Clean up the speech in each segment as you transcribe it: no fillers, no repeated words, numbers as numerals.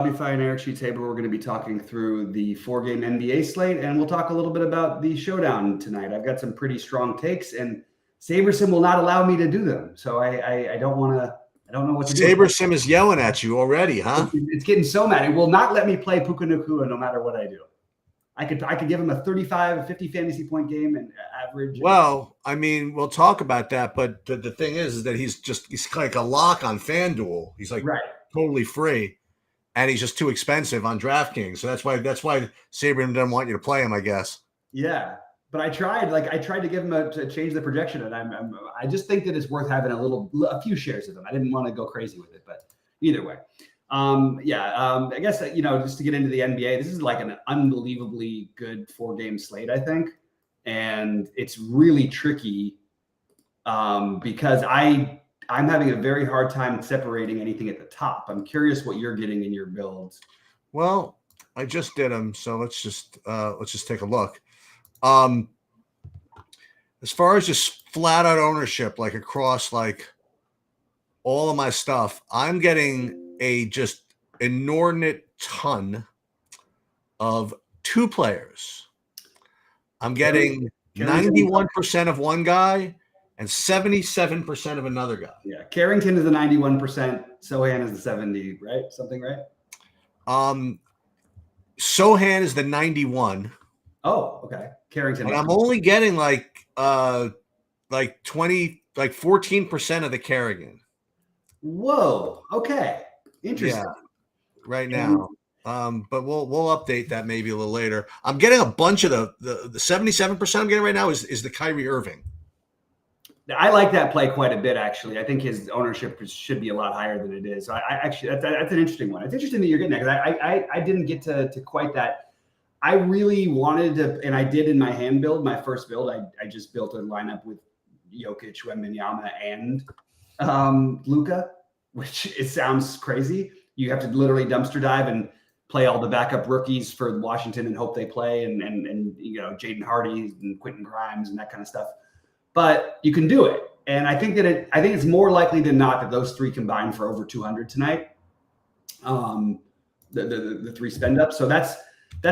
BobbyFi and Sheets. We're going to be talking through the 4-game NBA slate, and we'll talk a little bit about the showdown tonight. I've got some pretty strong takes, and SaberSim will not allow me to do them, so I don't want to. I don't know what to do. SaberSim is yelling at you already, huh? It's getting so mad. It will not let me play Puka Nacua no matter what I do. I could give him a 35, 50 fantasy point game and average. Well, I mean, we'll talk about that, but the thing is that he's like a lock on FanDuel. He's like totally free. And he's just too expensive on DraftKings, so that's why Saban doesn't want you to play him, I guess. Yeah, but I tried to give him to change the projection, and I just think that it's worth having a few shares of him. I didn't want to go crazy with it, but either way, I guess just to get into the NBA, this is like an unbelievably good 4-game slate, I think, and it's really tricky because I'm having a very hard time separating anything at the top. I'm curious what you're getting in your builds. Well, I just did them, so let's just take a look. As far as just flat out ownership, like across like all of my stuff, I'm getting a just inordinate ton of 2 players. I'm getting 91% of one guy and 77% of another guy. Yeah, Carrington is the 91%. Sohan is the 70, right? Something, right? Sohan is the 91. Oh, okay. Carrington. And I'm only getting like 14% of the Kerrigan. Whoa. Okay. Interesting. Yeah, right now. But we'll update that maybe a little later. I'm getting a bunch of the 77% I'm getting right now is the Kyrie Irving. I like that play quite a bit, actually. I think his ownership should be a lot higher than it is. So I actually, that's an interesting one. It's interesting that you're getting that because I didn't get to quite that. I really wanted to, and I did in my hand build, my first build. I just built a lineup with Jokic, Wembanyama, and Luka, which it sounds crazy. You have to literally dumpster dive and play all the backup rookies for Washington and hope they play, and Jaden Hardy and Quentin Grimes and that kind of stuff. But you can do it, and I think it's more likely than not that those 3 combine for over 200 tonight. The 3 spend up. So that's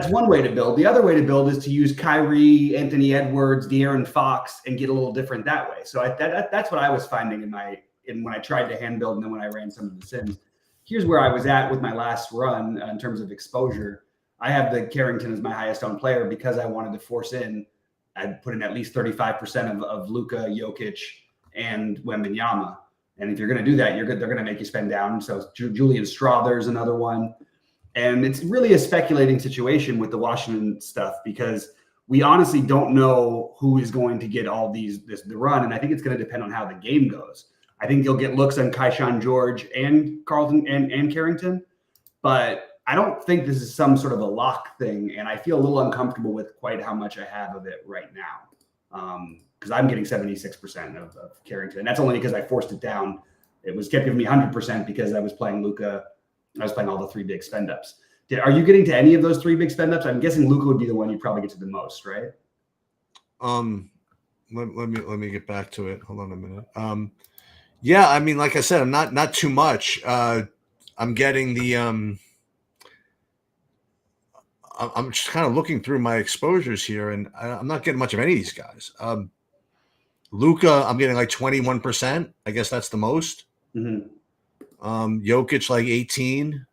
one way to build. The other way to build is to use Kyrie, Anthony Edwards, De'Aaron Fox, and get a little different that way. So that's what I was finding when I tried to hand build, and then when I ran some of the sims. Here's where I was at with my last run in terms of exposure. I have the Carrington as my highest owned player because I wanted to force in. I'd put in at least 35% of Luka, Jokic, and Wembanyama. And if you're going to do that, they're going to make you spend down. So Julian Strawther's another one. And it's really a speculating situation with the Washington stuff because we honestly don't know who is going to get all the run. And I think it's going to depend on how the game goes. I think you'll get looks on Keyshawn George and Carlton and Carrington. But I don't think this is some sort of a lock thing, and I feel a little uncomfortable with quite how much I have of it right now because I'm getting 76% of Carrington, and that's only because I forced it down. It kept giving me 100% because I was playing Luka. I was playing all the 3 big spend ups. Are you getting to any of those 3 big spend ups? I'm guessing Luka would be the one you probably get to the most, right? Let me get back to it. Hold on a minute. Yeah, I mean, like I said, I'm not too much. I'm getting the I'm just kind of looking through my exposures here, and I'm not getting much of any of these guys. Luka, I'm getting like 21%. I guess that's the most. Mm-hmm. Jokic, like 18.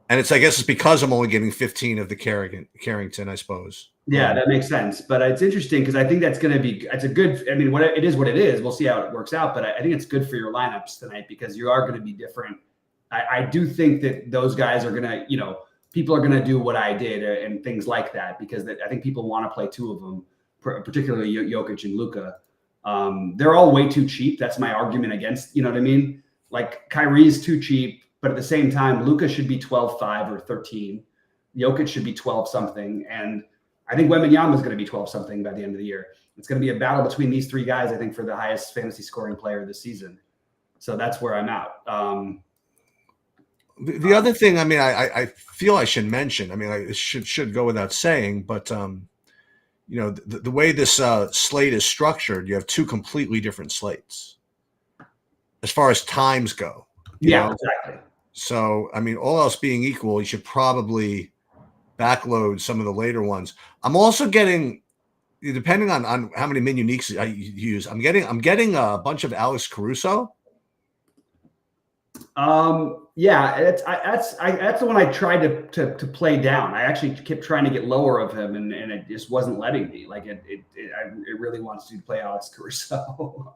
And I guess it's because I'm only getting 15 of the Carrington, I suppose. Yeah, that makes sense. But it's interesting because I think it's a good, I mean, it is what it is. We'll see how it works out. But I think it's good for your lineups tonight because you are going to be different. I do think that those guys are going to, people are going to do what I did and things like that because I think people want to play 2 of them, particularly Jokic and Luka. They're all way too cheap. That's my argument against, you know what I mean? Like Kyrie's too cheap, but at the same time, Luka should be 12-5 or 13. Jokic should be 12 something. And I think Wembanyama is going to be 12 something by the end of the year. It's going to be a battle between these 3 guys, I think, for the highest fantasy scoring player this season. So that's where I'm at. The other thing, I mean, I feel I should mention, I mean, it should go without saying, but, the way this slate is structured, you have 2 completely different slates as far as times go. Yeah, exactly. So, I mean, all else being equal, you should probably backload some of the later ones. I'm also getting, depending on how many min uniques I use, I'm getting a bunch of Alex Caruso. Yeah, that's the one I tried to play down. I actually kept trying to get lower of him, and it just wasn't letting me. Like it really wants to play Alex Caruso,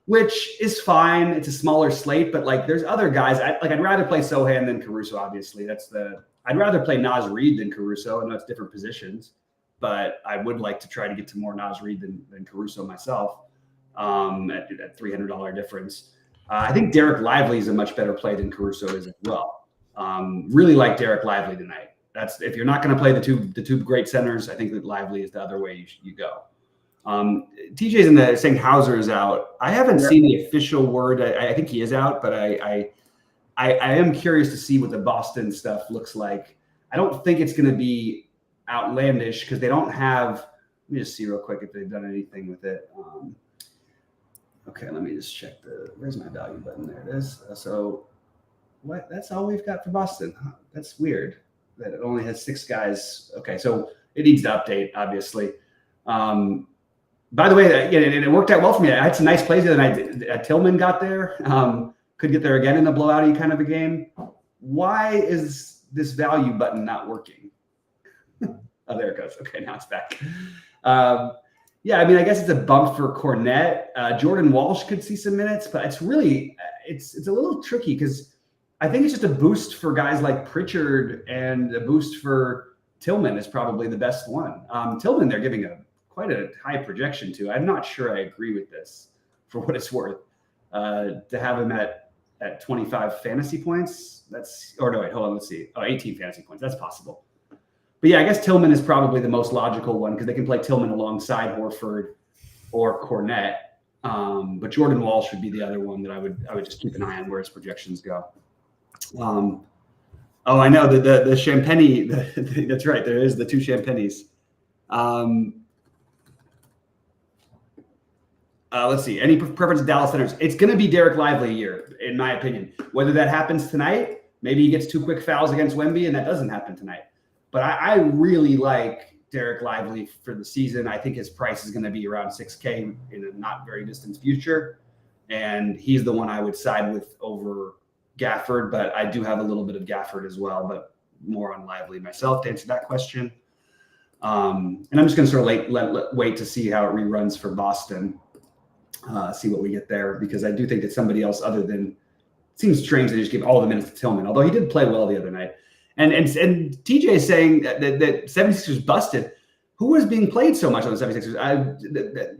which is fine. It's a smaller slate, but like there's other guys. I'd rather play Sohan than Caruso. Obviously, I'd rather play Naz Reid than Caruso. I know it's different positions, but I would like to try to get to more Naz Reid than Caruso myself. At $300 difference. I think Derek Lively is a much better play than Caruso is as well. Really like Derek Lively tonight. That's if you're not going to play the two great centers, I think that Lively is the other way you go. TJ's in the saying Hauser is out. I haven't seen the official word. I think he is out, but I am curious to see what the Boston stuff looks like. I don't think it's going to be outlandish because they don't have. Let me just see real quick if they've done anything with it. Okay, let me just check where's my value button? There it is. So what? That's all we've got for Boston. Huh, that's weird that it only has 6 guys. Okay, so it needs to update, obviously. By the way, it worked out well for me. I had some nice plays the other night. Tillman got there. Could get there again in the blowout-y kind of a game. Why is this value button not working? Oh, there it goes. Okay, now it's back. Yeah, I mean, I guess it's a bump for Cornette. Jordan Walsh could see some minutes, but it's really it's a little tricky because I think it's just a boost for guys like Pritchard and a boost for Tillman is probably the best one. Tillman, they're giving quite a high projection to. I'm not sure I agree with this for what it's worth. To have him at 25 fantasy points, hold on, let's see. 18 fantasy points, that's possible. But yeah, I guess Tillman is probably the most logical one because they can play Tillman alongside Horford or Cornette. But Jordan Walsh would be the other one that I would just keep an eye on where his projections go. I know the Champagny. That's right. There is the 2 Champagnes. Let's see. Any preference of Dallas centers? It's going to be Derek Lively year, in my opinion. Whether that happens tonight, maybe he gets 2 quick fouls against Wemby, and that doesn't happen tonight. But I really like Derek Lively for the season. I think his price is going to be around $6K in a not very distant future. And he's the one I would side with over Gafford. But I do have a little bit of Gafford as well, but more on Lively myself to answer that question. And I'm just going to sort of wait to see how it reruns for Boston, see what we get there. Because I do think that somebody else other than – it seems strange they just give all the minutes to Tillman, although he did play well the other night. And TJ is saying that 76ers busted. Who was being played so much on the 76ers?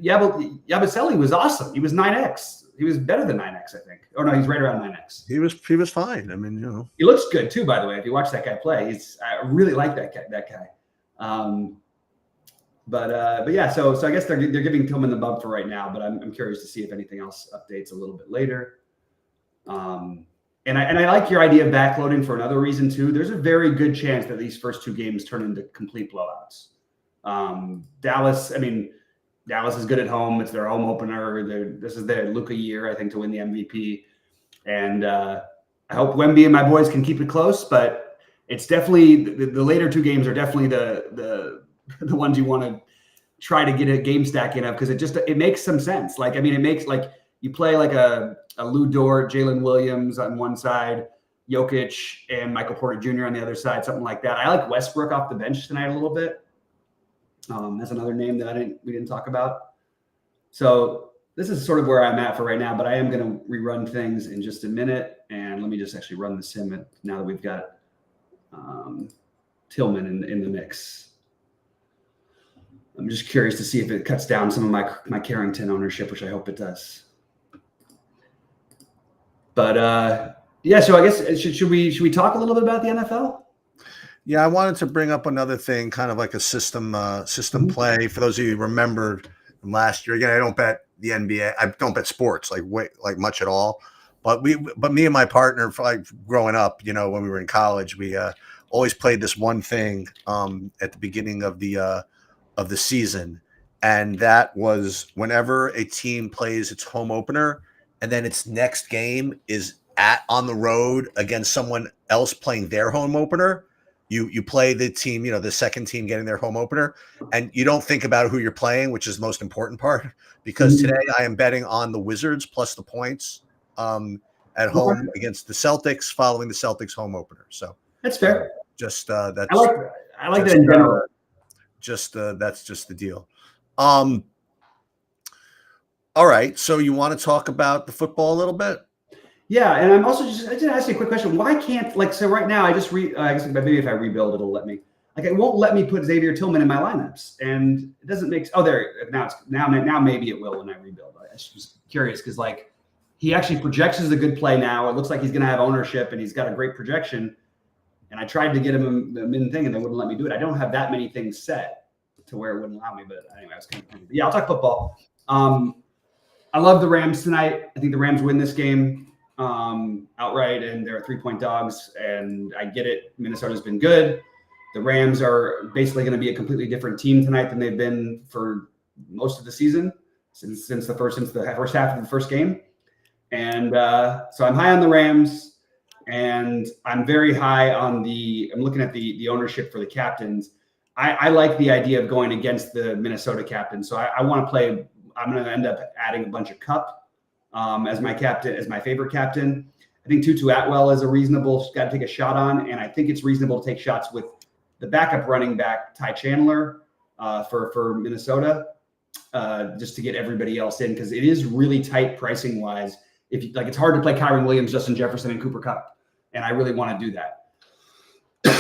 Yabusele was awesome. He was 9X. He was better than 9X, I think. Or no, he's right around 9X. He was fine. I mean, he looks good too. By the way, if you watch that guy play, I really like that guy. But yeah, so I guess they're giving Tillman the bump for right now. But I'm curious to see if anything else updates a little bit later. And I like your idea of backloading for another reason too. There's a very good chance that these first 2 games turn into complete blowouts. Dallas is good at home. It's their home opener. This is their Luka year, I think, to win the MVP. And I hope Wemby and my boys can keep it close. But it's definitely the later 2 games are definitely the ones you want to try to get a game stack in of because it makes some sense. Like it makes like you play like a Lou Dort, Jalen Williams on one side, Jokic and Michael Porter Jr. on the other side, something like that. I like Westbrook off the bench tonight a little bit. That's another name that we didn't talk about. So this is sort of where I'm at for right now, but I am going to rerun things in just a minute. And let me just actually run the sim now that we've got Tillman in the mix. I'm just curious to see if it cuts down some of my Carrington ownership, which I hope it does. But yeah, so I guess should we talk a little bit about the NFL? Yeah, I wanted to bring up another thing, kind of like a system play. For those of you who remembered from last year, again, I don't bet the NBA. I don't bet sports like much at all. But me and my partner, growing up, when we were in college, we always played this one thing at the beginning of the season, and that was whenever a team plays its home opener, and then its next game is on the road against someone else playing their home opener. You play the team, the second team getting their home opener, and you don't think about who you're playing, which is the most important part. Because today I am betting on the Wizards plus the points at home against the Celtics, following the Celtics home opener. So that's fair. That's I like that in general. That's just the deal. All right, so you want to talk about the football a little bit? Yeah, and I'm also I just ask you a quick question. Why can't so right now I guess maybe if I rebuild it'll let me. Like it won't let me put Xavier Tillman in my lineups, and it doesn't make. Oh, there now maybe it will when I rebuild. I was just curious because like he actually projects as a good play now. It looks like he's going to have ownership, and he's got a great projection. And I tried to get him a min thing, and they wouldn't let me do it. I don't have that many things set to where it wouldn't allow me. But anyway, I was kind of yeah. I'll talk football. I love the Rams tonight. I think the Rams win this game outright, and they're 3-point dogs. And I get it. Minnesota's been good. The Rams are basically going to be a completely different team tonight than they've been for most of the season since the first half of the first game. And so I'm high on the Rams, and I'm very high on I'm looking at the ownership for the captains. I like the idea of going against the Minnesota captain. So I want to play. I'm going to end up adding a bunch of Cup as my captain, as my favorite captain. I think Tutu Atwell is a reasonable got to take a shot on, and I think it's reasonable to take shots with the backup running back Ty Chandler for Minnesota, just to get everybody else in because it is really tight pricing wise. If you, like, it's hard to play Kyron Williams, Justin Jefferson, and Cooper Kupp, and I really want to do that.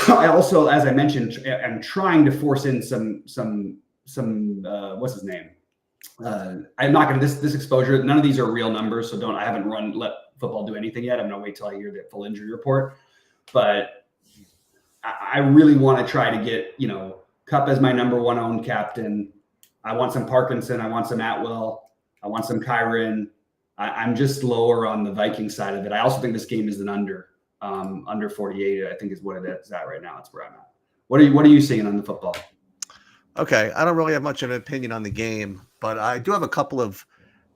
I also, as I mentioned, am trying to force in some what's his name. I'm not going to this exposure. None of these are real numbers, so I haven't let football do anything yet. I'm going to wait till I hear the full injury report. But I really want to try to get Kupp as my number one owned captain. I want some Parkinson. I want some Atwell. I want some Kyron. I'm just lower on the Viking side of it. I also think this game is an under 48. I think is what it is at right now. That's where I'm at. What are you seeing on the football? Okay, I don't really have much of an opinion on the game, but I do have a couple of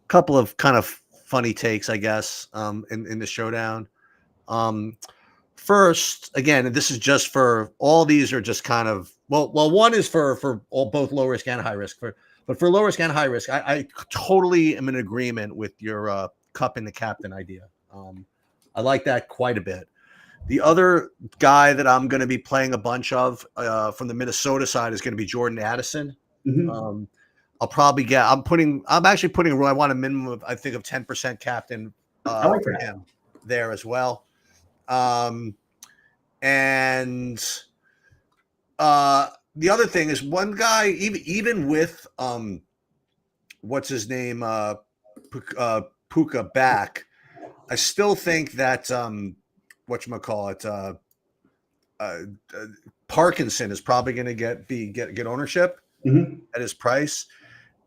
kind of funny takes, I guess, in the showdown. First, again, this is just for all these are just kind of one is for both low risk and high risk. But for low risk and high risk, I totally am in agreement with your Cup in the captain idea. I like that quite a bit. The other guy that I'm going to be playing a bunch of from the Minnesota side is going to be Jordan Addison. Mm-hmm. I'm actually putting I want a minimum of, I think, of 10% captain for him there as well. And the other thing is one guy, even with what's his name, Puka back, I still think that Parkinson is probably going to get ownership at his price.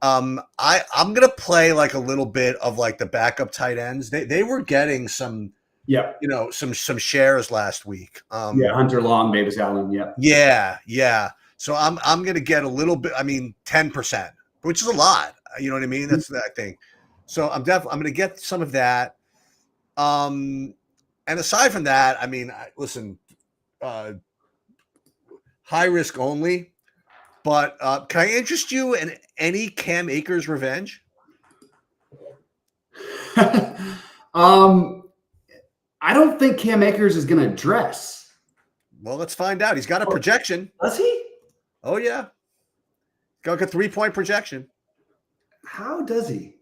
I'm going to play like a little bit of like the backup tight ends. They were getting some. Yeah, some shares last week. Hunter Long, Davis Allen. Yeah. So I'm gonna get a little bit. I mean, 10%, which is a lot. You know what I mean? That's that thing. So I'm gonna get some of that. And aside from that, I mean, listen, high risk only. But can I interest you in any Cam Akers revenge? I don't think Cam Akers is going to dress. Well, let's find out. He's got a projection. Does he? Oh, yeah. Got a 3-point projection. How does he?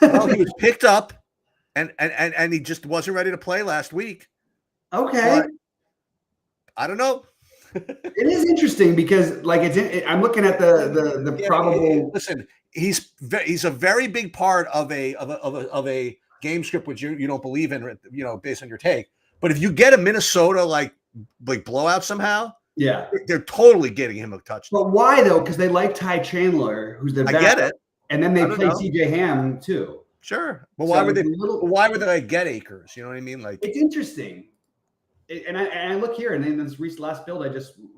Well, he was picked up, and he just wasn't ready to play last week. Okay. But I don't know. It is interesting because, like, I'm looking at the probable. Listen, he's a very big part of a game script which you don't believe in, based on your take. But if you get a Minnesota like blowout somehow, yeah, they're totally getting him a touchdown. But why though? Because they like Ty Chandler, who's their backup, I get it, and then they play CJ Ham too. Sure, but why would they? Why would they like get Akers? You know what I mean? Like, it's interesting. And I look here, and in this last build, when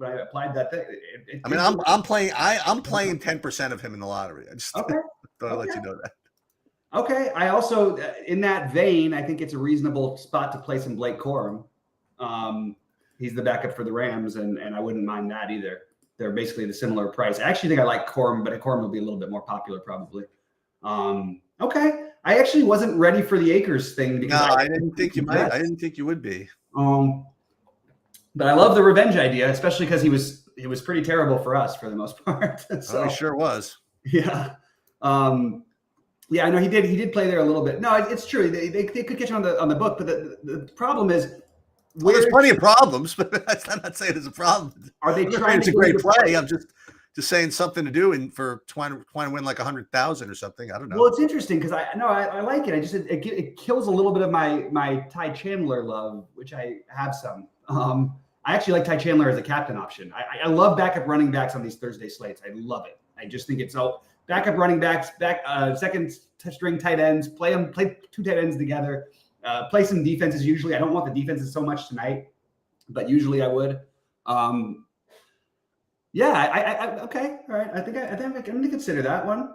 I applied that thing. I'm playing 10% of him in the lottery. I just thought I'd let you know that. Okay. I also, in that vein, I think it's a reasonable spot to play some Blake Corum. He's the backup for the Rams, and I wouldn't mind that either. They're basically the similar price. I actually think I like Corum, but Corum will be a little bit more popular probably. Okay. I actually wasn't ready for the Akers thing because No, I didn't think you might. I didn't think you would be. But I love the revenge idea, especially because he was pretty terrible for us for the most part. So, he sure was. Yeah. Yeah, I know he did play there a little bit. No, it's true. They could catch him on the book, but the problem is, well, there's plenty of problems, but I'm not saying it's a problem. Are they trying? It's a great play. I'm just saying something to do and for trying to win like 100,000 or something. I don't know. Well, it's interesting because I like it. It kills a little bit of my Ty Chandler love, which I have some. I actually like Ty Chandler as a captain option. I love backup running backs on these Thursday slates. I love it. I just think it's all backup running backs, second string tight ends. Play two tight ends together. Play some defenses. Usually, I don't want the defenses so much tonight, but usually I would. Yeah, okay, all right. I think I'm going to consider that one.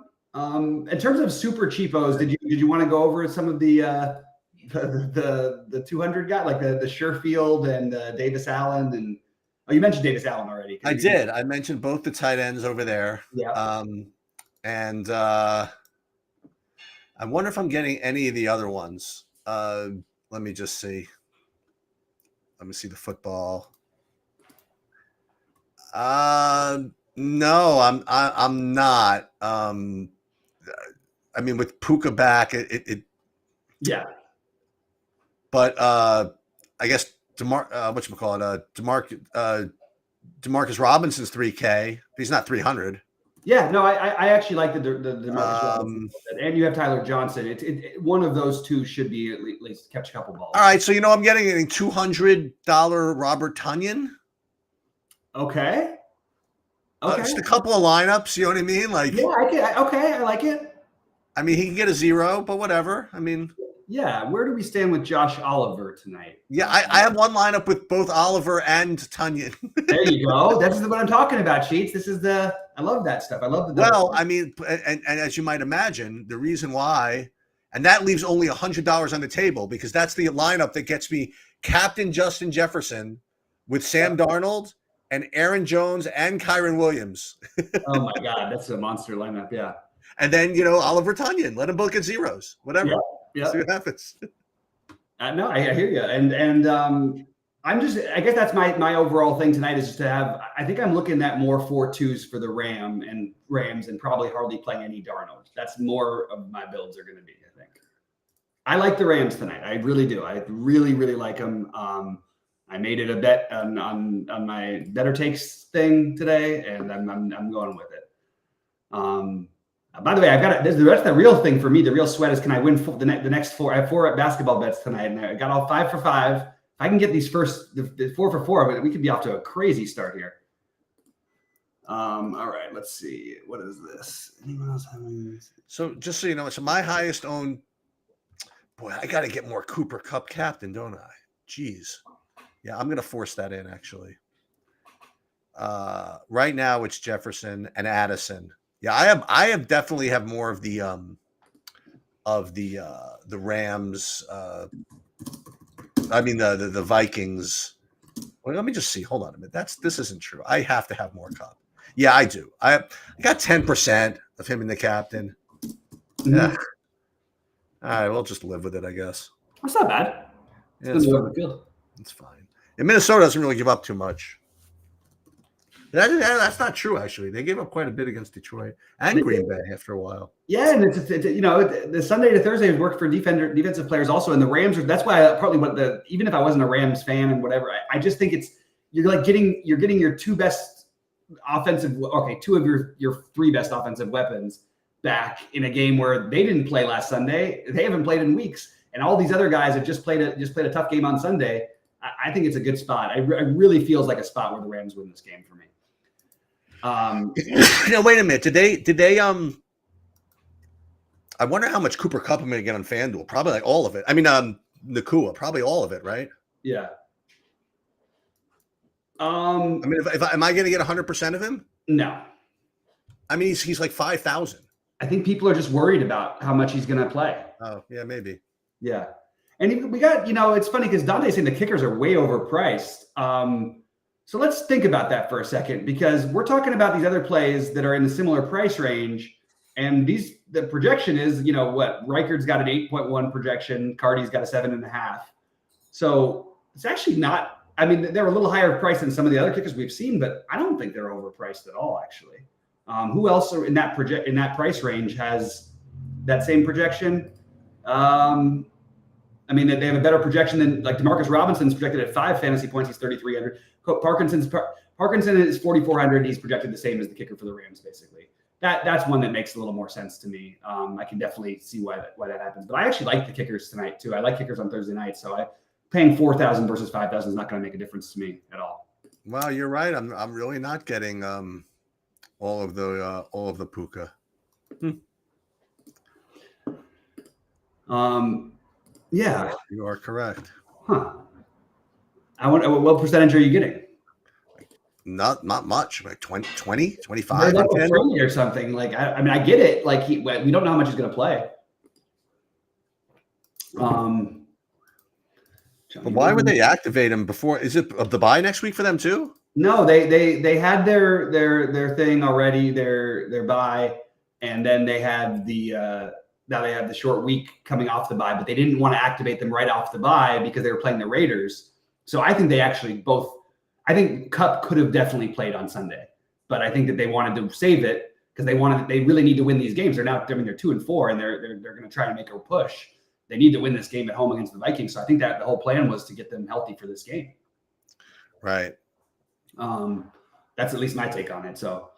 In terms of super cheapos, did you want to go over some of the 200 guy, like the Sherfield and Davis Allen, and you mentioned Davis Allen already. I did. I mentioned both the tight ends over there. Yeah. And I wonder if I'm getting any of the other ones. Let me just see. Let me see the football. No, I'm not. I mean, with Puka back, it yeah. But I guess Demarcus Robinson's $3K. He's not 300. Yeah, no, I actually like the Demarcus Robinson, and you have Tyler Johnson. It one of those two should be at least catch a couple balls. All right, so I'm getting a $200 Robert Tonyan. Okay. Just a couple of lineups. You know what I mean? Like, yeah, I like it. I mean, he can get a 0, but whatever. I mean, yeah. Where do we stand with Josh Oliver tonight? Yeah, I have one lineup with both Oliver and Tonyan. There you go. That's what I'm talking about, Sheets. I love that stuff. I love the. Well, I mean, and as you might imagine, the reason why, and that leaves only $100 on the table because that's the lineup that gets me Captain Justin Jefferson with Sam Darnold and Aaron Jones and Kyron Williams. Oh my God, that's a monster lineup. Yeah. And then Oliver Tonyan, let them both get 0s, whatever. Yeah. See what happens. No, I hear you, and I guess that's my overall thing tonight is just to have. I think I'm looking at more 4-2s for the Rams and probably hardly playing any Darnold. That's more of my builds are going to be. I think I like the Rams tonight. I really do. I really like them. I made it a bet on my better takes thing today, and I'm going with it. By the way, that's the real thing for me. The real sweat is can I win the next 4? I have 4 basketball bets tonight, and I got all 5 for 5. If I can get these the 4 for 4, we could be off to a crazy start here. All right, let's see. What is this? Anyone else having? So just so you know, so my highest owned. Boy, I got to get more Cooper Cup captain, don't I? Jeez. Yeah, I'm going to force that in actually. Right now it's Jefferson and Addison. Yeah, I have definitely have more of the Rams. I mean the Vikings. Well, let me just see. Hold on a minute. This isn't true. I have to have more Cup. Yeah, I do. I got 10% of him in the captain. Mm-hmm. Yeah. All right, we'll just live with it, I guess. That's not bad. Yeah, it's fine. And Minnesota doesn't really give up too much. That's not true, actually. They gave up quite a bit against Detroit and Green Bay after a while. Yeah, and it's the Sunday to Thursday has worked for defensive players also, and the Rams. That's why even if I wasn't a Rams fan and whatever, I just think you're getting your 2 best offensive. Okay, 2 of your 3 best offensive weapons back in a game where they didn't play last Sunday. They haven't played in weeks, and all these other guys have just played a tough game on Sunday. I think it's a good spot. It really feels like a spot where the Rams win this game for me. Now wait a minute. Did they I wonder how much Cooper Cup I'm going to get on FanDuel. Probably like all of it. I mean, Nakua, probably all of it, right? Yeah. I mean, if am I going to get 100% of him? No. I mean, he's like 5,000. I think people are just worried about how much he's going to play. Oh, yeah, maybe. Yeah. And we got, it's funny because Dante's saying the kickers are way overpriced. So let's think about that for a second, because we're talking about these other plays that are in the similar price range. And the projection is, what? Reichard's got an 8.1 projection. Cardi's got a 7.5. So it's actually not, they're a little higher price than some of the other kickers we've seen, but I don't think they're overpriced at all, actually. Who else in that price range has that same projection? They have a better projection than like DeMarcus Robinson's projected at 5 fantasy points. He's 3,300. Parkinson is 4,400. He's projected the same as the kicker for the Rams, basically. That's one that makes a little more sense to me. I can definitely see why that happens. But I actually like the kickers tonight too. I like kickers on Thursday night, so paying 4,000 versus 5,000 is not going to make a difference to me at all. Well, you're right. I'm really not getting all of the Puka. Yeah, you are correct. Huh. What percentage are you getting? Not much, like 20, 25 like or something. Like I get it. Like we don't know how much he's going to play. But why would they activate him before? Is it the bye next week for them too? No, they had their thing already, their bye, and then they had now they have the short week coming off the bye, but they didn't want to activate them right off the bye because they were playing the Raiders. So I think they actually both. I think Kupp could have definitely played on Sunday, but I think that they wanted to save it because they really need to win these games. They're 2-4, and they're going to try to make a push. They need to win this game at home against the Vikings. So I think that the whole plan was to get them healthy for this game. Right. That's at least my take on it. So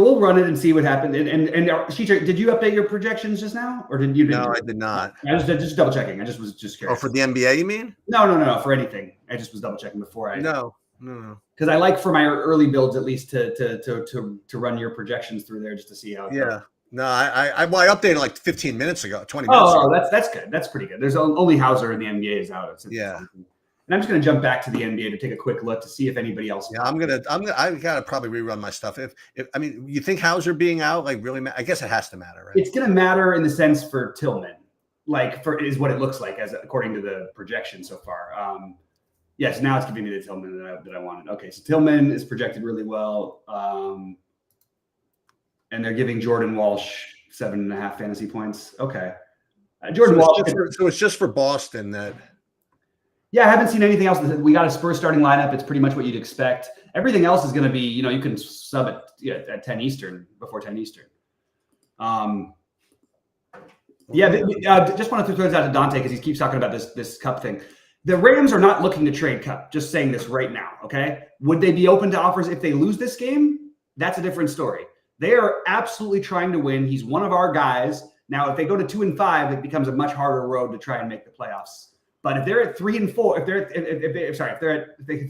we'll run it and see what happened. And Sheets, did you update your projections just now, or did you? No, I did not. I was just double checking. I was just curious. Oh, for the NBA, you mean? No, for anything. I just was double checking before I. No. Because I like for my early builds at least to run your projections through there just to see how. It goes. No, I updated like 15 minutes ago, 20 minutes ago. Oh, that's good. That's pretty good. There's only Hauser in the NBA is out. And I'm just going to jump back to the NBA to take a quick look to see if anybody else. Yeah, I gotta probably rerun my stuff. If you think Hauser being out like really, I guess it has to matter, right? It's going to matter in the sense for Tillman, is what it looks like according to the projection so far. Yes, now it's giving me the Tillman that I wanted. Okay, so Tillman is projected really well, and they're giving Jordan Walsh 7.5 fantasy points. Okay, Jordan Walsh. So it's just for Boston that. Yeah, I haven't seen anything else. We got a Spurs starting lineup. It's pretty much what you'd expect. Everything else is going to be, you can sub it at 10 Eastern, before 10 Eastern. Just wanted to throw this out to Dante because he keeps talking about this Kupp thing. The Rams are not looking to trade Kupp. Just saying this right now, okay? Would they be open to offers if they lose this game? That's a different story. They are absolutely trying to win. He's one of our guys. Now, if they go to 2-5, it becomes a much harder road to try and make the playoffs. But if they're at 3-4, if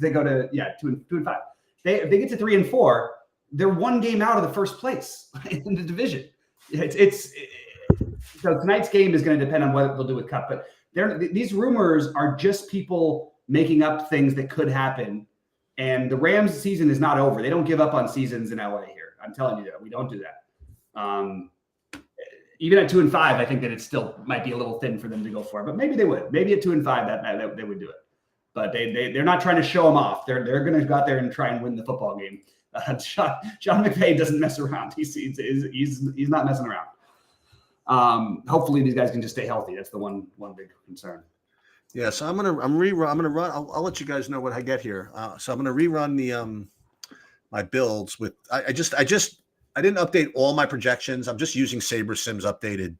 they go to 2-5, if they get to 3-4, they're one game out of the first place in the division. So tonight's game is going to depend on what they'll do with Kupp. But these rumors are just people making up things that could happen. And the Rams season is not over. They don't give up on seasons in LA here. I'm telling you that. We don't do that. Even at 2-5, I think that it still might be a little thin for them to go for it, but maybe they would. Maybe at 2-5, that they would do it. But they're not trying to show them off. They're going to go out there and try and win the football game. John McVay doesn't mess around. He's not messing around. Hopefully these guys can just stay healthy. That's the one big concern. Yeah, so I'm gonna run. I'll let you guys know what I get here. So I'm gonna rerun the my builds with. I didn't update all my projections. I'm just using SaberSim's updated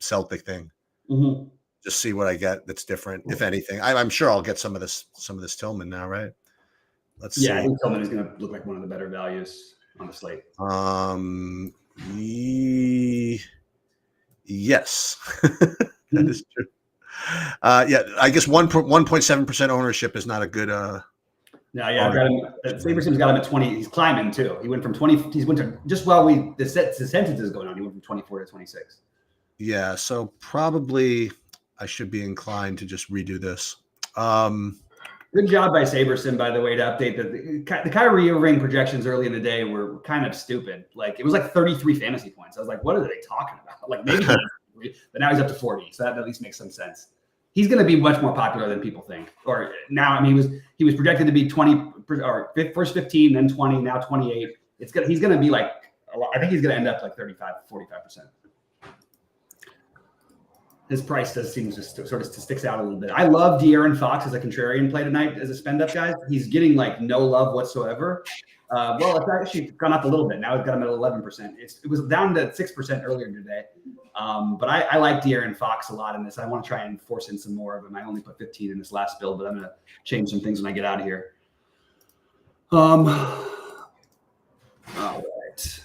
Celtic thing. Mm-hmm. Just see what I get that's different, if anything. I'm sure I'll get some of this Tillman now, right? Let's see. I think Tillman is going to look like one of the better values on the slate. Yes, that is true. I guess 1.7% ownership is not a good. I've got him. SaberSim's got him at 20. He's climbing too. He went from 20. He's went to just while the sentence is going on. He went from 24 to 26. Yeah, so probably I should be inclined to just redo this. Good job by Saberson, by the way, to update the Kyrie Irving projections early in the day were kind of stupid. Like it was like 33 fantasy points. I was like, what are they talking about? Like maybe, but now he's up to 40, so that at least makes some sense. He's going to be much more popular than people think. Or now, I mean, he was projected to be 20 or first 15, then 20, now 28. He's going to be like, I think he's going to end up like 35, 45%. His price does seem to sort of sticks out a little bit. I love De'Aaron Fox as a contrarian play tonight as a spend up guy. He's getting like no love whatsoever. Well, it's actually gone up a little bit. Now it's got him at 11%. It was down to 6% earlier today. But I like De'Aaron Fox a lot in this. I want to try and force in some more of him. I only put 15 in this last build, but I'm going to change some things when I get out of here. All right.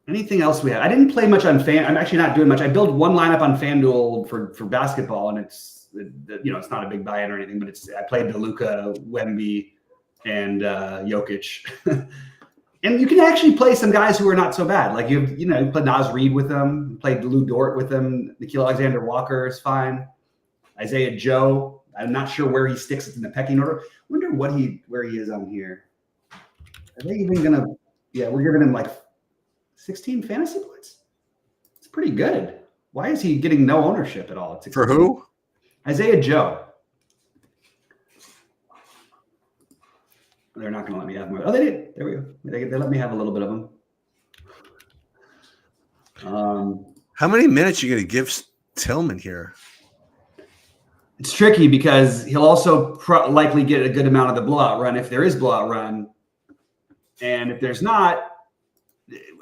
Anything else we have? I didn't play much on I'm actually not doing much. I built one lineup on FanDuel for basketball, and it's it's not a big buy-in or anything, but I played DeLuca, Wemby, and Jokic. And you can actually play some guys who are not so bad. Like you played Naz Reid with them, you played Lou Dort with them. Nickeil Alexander-Walker is fine. Isaiah Joe. I'm not sure where he sticks in the pecking order. I wonder where he is on here. Are they even gonna? Yeah, we're giving him like 16 fantasy points. It's pretty good. Why is he getting no ownership at all? For who? Isaiah Joe. They're not going to let me have more. Oh, they did. There we go. They let me have a little bit of them. How many minutes are you going to give Tillman here? It's tricky because he'll also likely get a good amount of the blowout run if there is blowout run. And if there's not,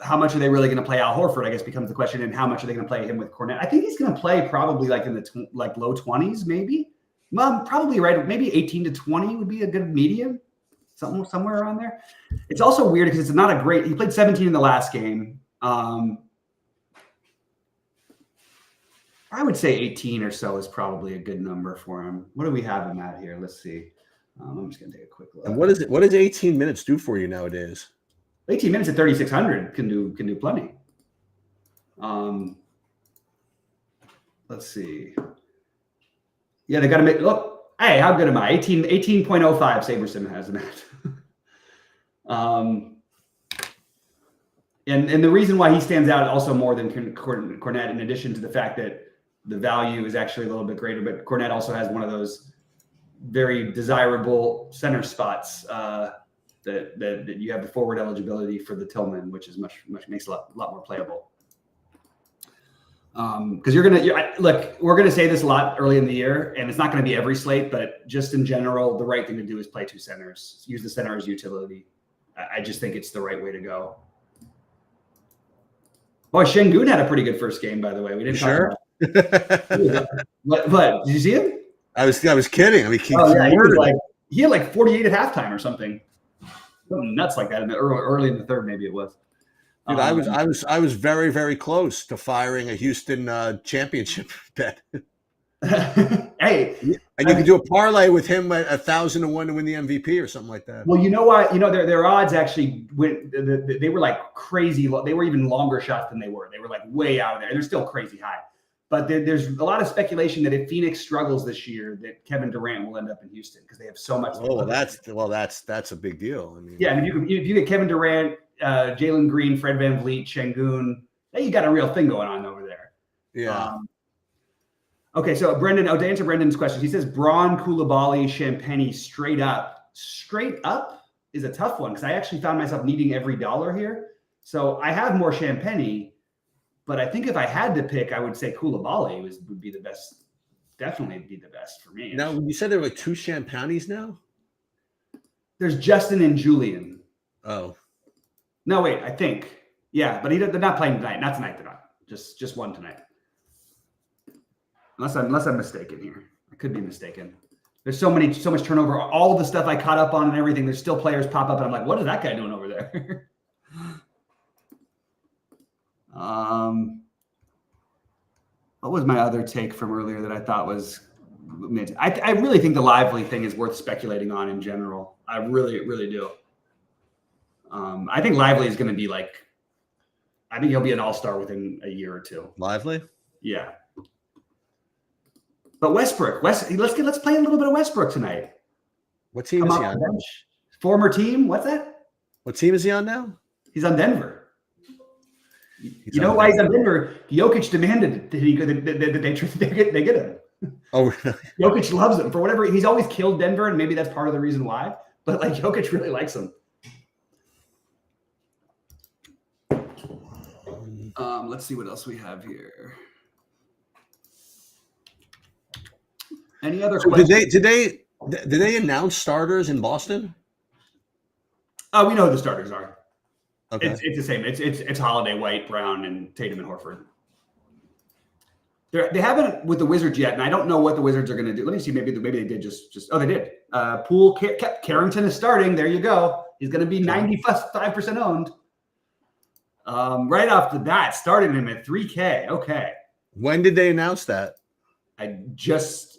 how much are they really going to play Al Horford, I guess, becomes the question. And how much are they going to play him with Cornette? I think he's going to play probably like in the low 20s, maybe. Well, probably right. Maybe 18 to 20 would be a good medium. Somewhere around there. It's also weird because it's not a great. He played 17 in the last game. I would say 18 or so is probably a good number for him. What do we have him at here? Let's see. I'm just going to take a quick look. And what is it? What does 18 minutes do for you nowadays? 18 minutes at 3,600 can do plenty. Let's see. Yeah, they got to make look. Hey, how good am I? 18.05 Saberson has him at. And the reason why he stands out also more than Cornette, in addition to the fact that the value is actually a little bit greater, but Cornette also has one of those very desirable center spots that you have the forward eligibility for the Tillman, which is much makes a lot more playable. Because we're gonna say this a lot early in the year, and it's not going to be every slate, but just in general, the right thing to do is play two centers. Use the center as utility. I just think it's the right way to go. Boy, Şengün had a pretty good first game, by the way. We didn't talk about What? Did you see him? I was kidding. I mean, he had like 48 at halftime or something nuts like that in the early in the third, maybe it was. Dude, I was very, very close to firing a Houston championship bet. Hey, and you can do a parlay with him at 1,000 to 1 to win the MVP or something like that. Well, you know what? Their odds actually went. They were like crazy. They were even longer shots than they were. They were like way out of there. They're still crazy high. But there's a lot of speculation that if Phoenix struggles this year, that Kevin Durant will end up in Houston because they have so much. That's a big deal. I mean, yeah, I mean, if you get Kevin Durant, Jalen Green, Fred VanVleet, Şengün, hey, you got a real thing going on over there. Yeah. Okay, so Brendan, to answer Brendan's question, he says Braun, Koulibaly, Champagny straight up. Straight up is a tough one because I actually found myself needing every dollar here. So I have more Champagny, but I think if I had to pick, I would say Koulibaly would be the best. Definitely be the best for me. Now, you said there were 2 Champagnes now? There's Justin and Julian. Oh. No, wait, I think. Yeah, but they're not playing tonight. Not tonight, they're not. Just one tonight. Unless I'm mistaken here. I could be mistaken. There's so much turnover. All the stuff I caught up on and everything, there's still players pop up and I'm like, what is that guy doing over there? What was my other take from earlier that I thought was I really think the Lively thing is worth speculating on in general. I really, really do. I think Lively is going to be I think he'll be an all-star within a year or two. Lively? Yeah. But Westbrook, let's play a little bit of Westbrook tonight. What team is he on? Bench. Former team. What's that? What team is he on now? He's on Denver. You know why he's on Denver? Jokic demanded that they get him. Oh, really? Jokic loves him for whatever. He's always killed Denver, and maybe that's part of the reason why. But like Jokic really likes him. Let's see what else we have here. Any other questions? Did they announce starters in Boston? We know who the starters are. Okay. It's the same. It's Holiday, White, Brown, and Tatum and Horford. They haven't with the Wizards yet, and I don't know what the Wizards are going to do. Let me see. Maybe they did just. Oh, they did. Poole kept Carrington is starting. There you go. He's going to be 95% owned. Right off the bat, started him at 3K. Okay. When did they announce that? I just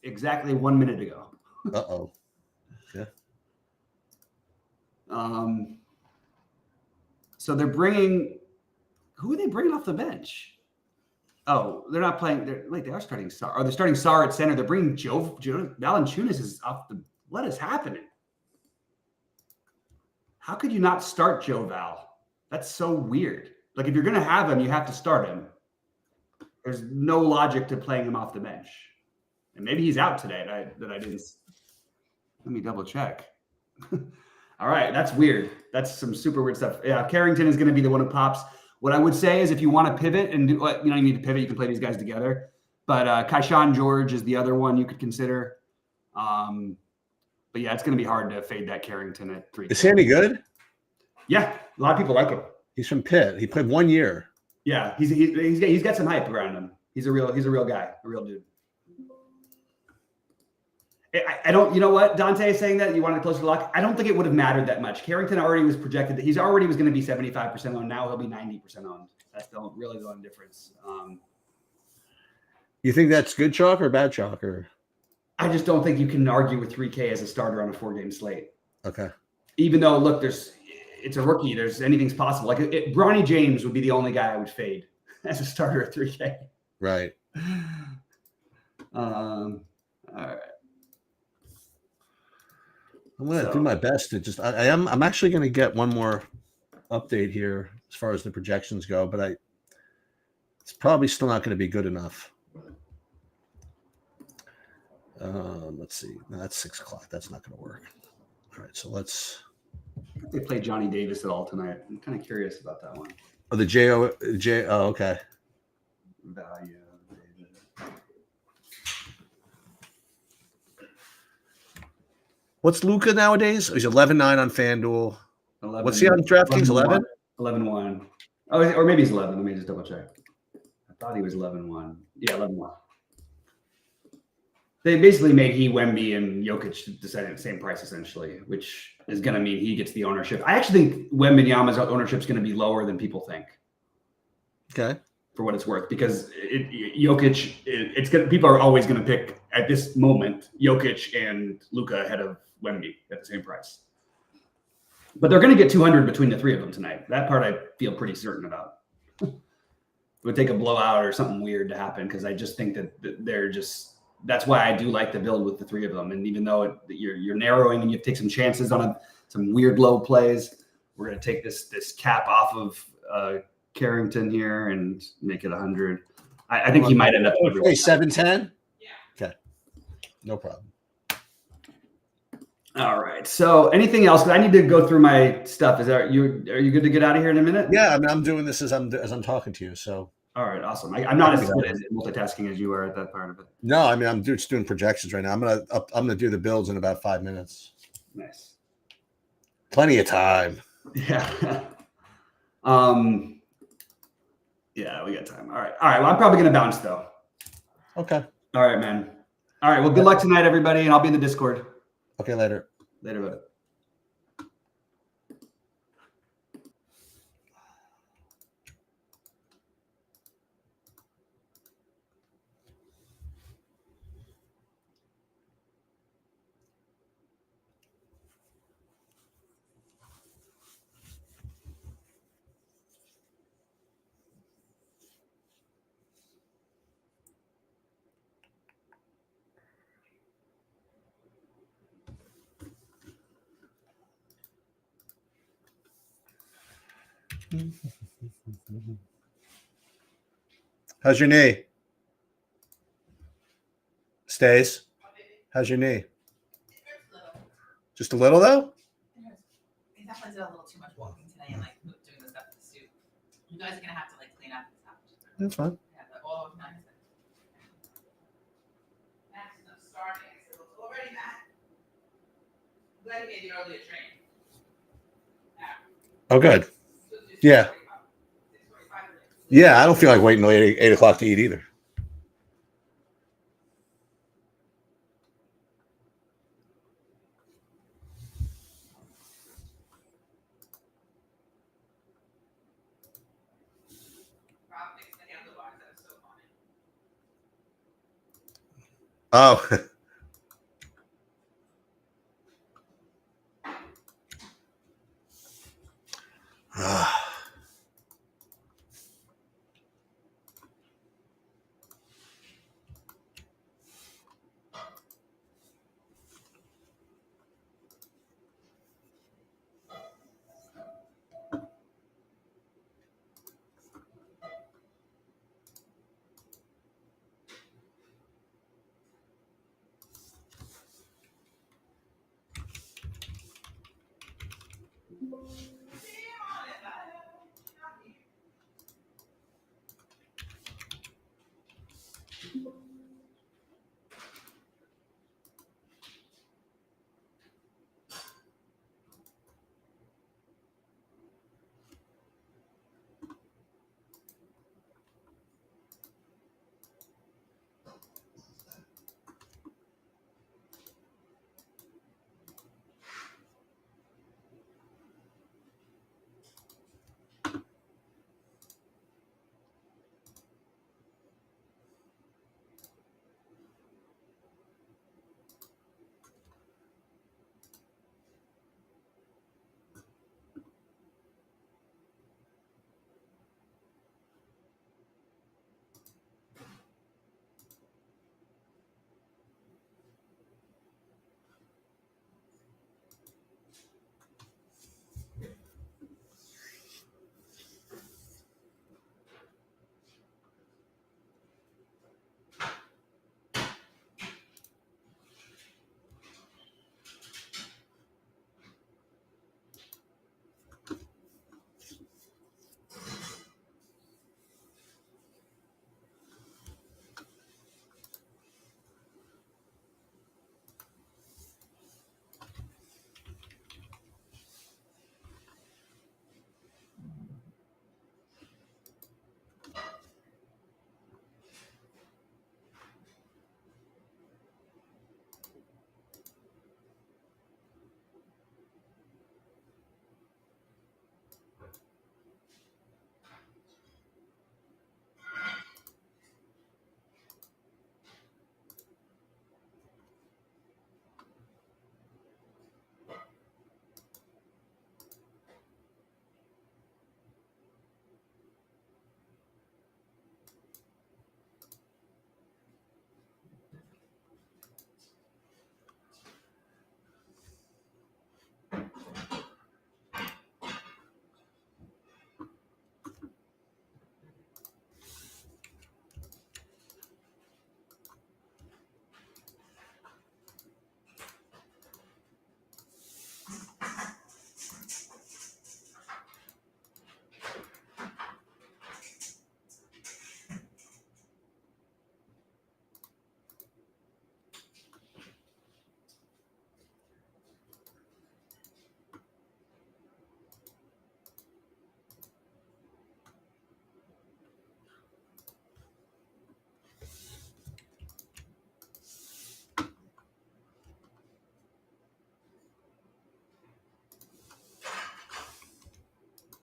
exactly 1 minute ago. Uh-oh. Yeah. So they're bringing. Who are they bringing off the bench? Oh, they're not playing. They are starting Sar. Oh, they're starting Sar at center. They're bringing Joe Valanciunas is off the. What is happening? How could you not start Joe Val? That's so weird. Like if you're going to have him, you have to start him. There's no logic to playing him off the bench. And maybe he's out today that I didn't. Let me double check. All right, that's weird. That's some super weird stuff. Yeah, Carrington is going to be the one who pops. What I would say is if you want to pivot and do, you need to pivot, you can play these guys together. But Kaishan George is the other one you could consider. But yeah, it's going to be hard to fade that Carrington at 3. Is he any good? Yeah, a lot of people like him. He's from Pitt. He played 1 year. Yeah, he's got some hype around him. He's a real guy, a real dude. I don't, you know what, Dante is saying that you wanted closer to lock. I don't think it would have mattered that much. Carrington already was projected that he was going to be 75% owned. Now he'll be 90% owned. That's really the only difference. You think that's good chalk or bad chalk? Or I just don't think you can argue with 3K as a starter on a 4-game slate. Okay. Even though, look, it's a rookie. Anything's possible. Like Bronny James would be the only guy I would fade as a starter at 3K. Right. All right. I'm going to do my best to just. I'm actually going to get one more update here as far as the projections go, but it's probably still not going to be good enough. Let's see. No, that's 6 o'clock. That's not going to work. All right, so let's. They play Johnny Davis at all tonight. I'm kind of curious about that one. Oh, the J. Oh, okay. Value. What's Luka nowadays? Oh, he's 11-9 on FanDuel. 11, what's he on DraftKings? 11? 11-1. Oh, or maybe he's 11. Let me just double check. I thought he was 11-1. Yeah, 11-1. They basically made Wemby and Jokic decide at the same price, essentially, which is going to mean he gets the ownership. I actually think Wembanyama's ownership is going to be lower than people think. Okay. For what it's worth, because Jokic, people are always going to pick at this moment Jokic and Luka ahead of Wemby at the same price. But they're going to get 200 between the three of them tonight. That part I feel pretty certain about. It would take a blowout or something weird to happen because I just think that they're just. That's why I do like the build with the three of them. And even though you're narrowing and you have to take some chances on some weird low plays, we're going to take this cap off of Carrington here and make it 100. I think he might end up. 7-10. Yeah. Okay. No problem. All right. So anything else? I need to go through my stuff. Are you good to get out of here in a minute? Yeah. I mean, I'm doing this as I'm talking to you. So. All right. Awesome. I'm not as good at multitasking as you are at that part of it. No, I mean, I'm just doing projections right now. I'm gonna do the builds in about 5 minutes. Nice. Plenty of time. Yeah. Yeah, we got time. All right. Well, I'm probably gonna bounce though. Okay. All right, man. All right. Well, good luck tonight, everybody, and I'll be in the Discord. Okay. Later. Later, buddy. How's your knee? Stays. How's your knee? Just a little though? I definitely did a little too much walking today and like doing the stuff with the suit. You guys are gonna have to like clean up and stuff. That's fine. Yeah, but all of nice. Max is not starting. I said, well, it's already Matt. I'm glad he made the earlier train. Oh, good. Yeah. Yeah, I don't feel like waiting till 8 o'clock to eat either. Oh.